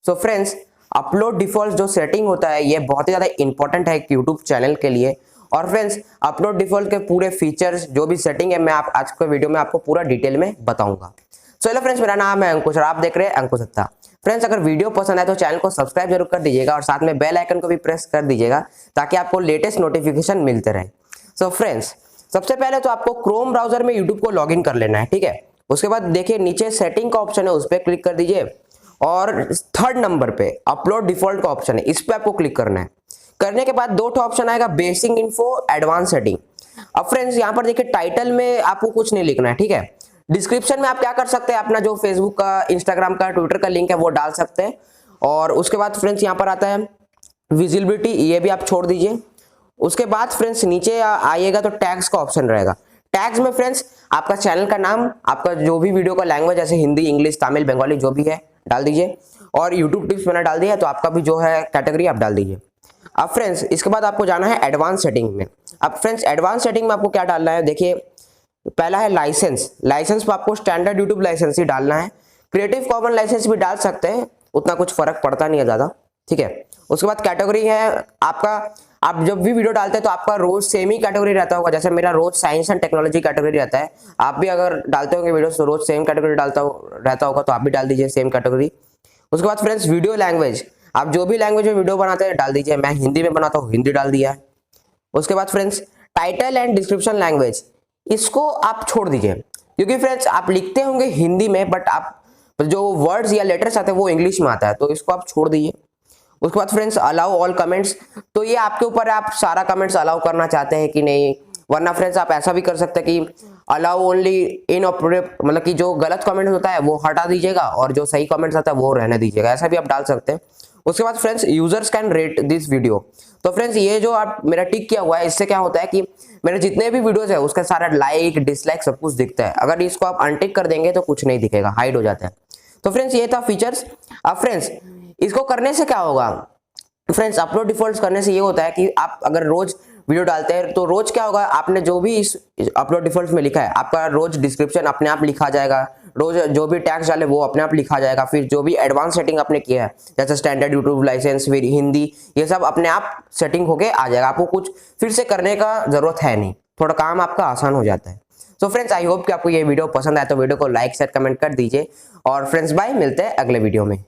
So friends, upload default जो setting होता है ये बहुत ही ज़्यादा इंपॉर्टेंट है एक यूट्यूब चैनल के लिए। और फ्रेंड्स, अपलोड डिफॉल्ट के पूरे फीचर्स जो भी सेटिंग है मैं आज के वीडियो में आपको पूरा डिटेल में बताऊंगा। चलो फ्रेंड्स, मेरा नाम है अंकुश और आप देख रहे हैं अंकुश दत्ता। फ्रेंड्स, अगर वीडियो पसंद आए तो चैनल को सब्सक्राइब जरूर कर दीजिएगा और साथ में बेल आइकन को भी प्रेस कर दीजिएगा ताकि आपको लेटेस्ट नोटिफिकेशन मिलते रहे। सो फ्रेंड्स, सबसे पहले तो आपको क्रोम ब्राउजर में यूट्यूब को लॉगिन कर लेना है, ठीक है। उसके बाद देखिए नीचे सेटिंग का ऑप्शन है, उस पर क्लिक कर दीजिए और थर्ड नंबर पे अपलोड डिफॉल्ट का ऑप्शन है, इस पे आपको क्लिक करना है। करने के बाद दो ऑप्शन आएगा, बेसिक इन्फो, एडवांस सेटिंग। अब फ्रेंड्स यहाँ पर देखिए टाइटल में आपको कुछ नहीं लिखना है, ठीक है। डिस्क्रिप्शन में आप क्या कर सकते हैं, अपना जो फेसबुक का, इंस्टाग्राम का, ट्विटर का लिंक है वो डाल सकते हैं। और उसके बाद फ्रेंड्स यहाँ पर आता है विजिबिलिटी, ये भी आप छोड़ दीजिए। उसके बाद फ्रेंड्स नीचे आइएगा तो टैग्स का ऑप्शन रहेगा। टैग्स में फ्रेंड्स आपका चैनल का नाम, आपका जो भी वीडियो का लैंग्वेज जैसे हिंदी, इंग्लिश, तमिल, बंगाली जो भी है डाल दीजिए। और यूट्यूब टिप्स मैंने डाल दिया है तो आपका भी जो है कैटेगरी आप डाल दीजिए। अब फ्रेंड्स इसके बाद आपको जाना है एडवांस सेटिंग में। अब फ्रेंड्स एडवांस सेटिंग में आपको क्या डालना है, देखिए पहला है लाइसेंस। लाइसेंस पे आपको स्टैंडर्ड यूट्यूब लाइसेंस ही डालना है। क्रिएटिव कॉमन लाइसेंस भी डाल सकते हैं, उतना कुछ फर्क पड़ता नहीं है ज्यादा, ठीक है। उसके बाद कैटेगरी है आपका, आप जब भी वीडियो डालते हैं तो आपका रोज सेम ही कैटेगरी रहता होगा। जैसे मेरा रोज साइंस एंड टेक्नोलॉजी कैटेगरी रहता है, आप भी अगर डालते होंगे वीडियो तो रोज सेम कैटेगरी रहता होगा, तो आप भी डाल दीजिए सेम कैटेगरी। उसके बाद फ्रेंड्स वीडियो लैंग्वेज, आप जो भी लैंग्वेज में वीडियो बनाते हैं डाल दीजिए। मैं हिंदी में बनाता हूँ, हिंदी डाल दिया है। उसके बाद friends title and description language, इसको आप छोड़ दीजिए, क्योंकि फ्रेंड्स आप लिखते होंगे हिंदी में बट आप जो वर्ड्स या लेटर्स आते हैं वो इंग्लिश में आता है, तो इसको आप छोड़ दीजिए। उसके बाद फ्रेंड्स अलाउ ऑल कमेंट्स, तो ये आपके ऊपर है, आप सारा कमेंट्स अलाउ करना चाहते हैं कि नहीं। वरना फ्रेंड्स आप ऐसा भी कर सकते हैं कि अलाउ ओनली इन अप्रोप्रिएट, मतलब कि जो गलत कमेंट होता है वो हटा दीजिएगा और जो सही कमेंट्स आता है वो रहने दीजिएगा, ऐसा भी आप डाल सकते हैं। उसके बाद friends users can rate this video, तो फ्रेंड्स ये जो आप मेरा टिक किया हुआ है इससे क्या होता है कि मेरे जितने भी वीडियोस है उसका सारा लाइक, डिसलाइक सब कुछ दिखता है। अगर इसको आप अनटिक कर देंगे तो कुछ नहीं दिखेगा, हाइड हो जाता है। तो फ्रेंड्स ये था फीचर्स। अब फ्रेंड्स इसको करने से क्या होगा, फ्रेंड्स अपलोड डिफॉल्ट करने से ये होता है कि आप अगर रोज वीडियो डालते हैं तो रोज क्या होगा, आपने जो भी इस अपलोड डिफॉल्ट में लिखा है आपका रोज डिस्क्रिप्शन अपने आप लिखा जाएगा, रोज जो भी टैग्स डाले वो अपने आप लिखा जाएगा। फिर जो भी एडवांस सेटिंग आपने किया है जैसे स्टैंडर्ड यूट्यूब लाइसेंस, फिर हिंदी, ये सब अपने आप सेटिंग होके आ जाएगा। आपको कुछ फिर से करने का जरूरत है नहीं, थोड़ा काम आपका आसान हो जाता है। सो फ्रेंड्स आई होप कि आपको ये वीडियो पसंद आए तो वीडियो को लाइक, शेयर, कमेंट कर दीजिए। और फ्रेंड्स बाय, मिलते हैं अगले वीडियो में।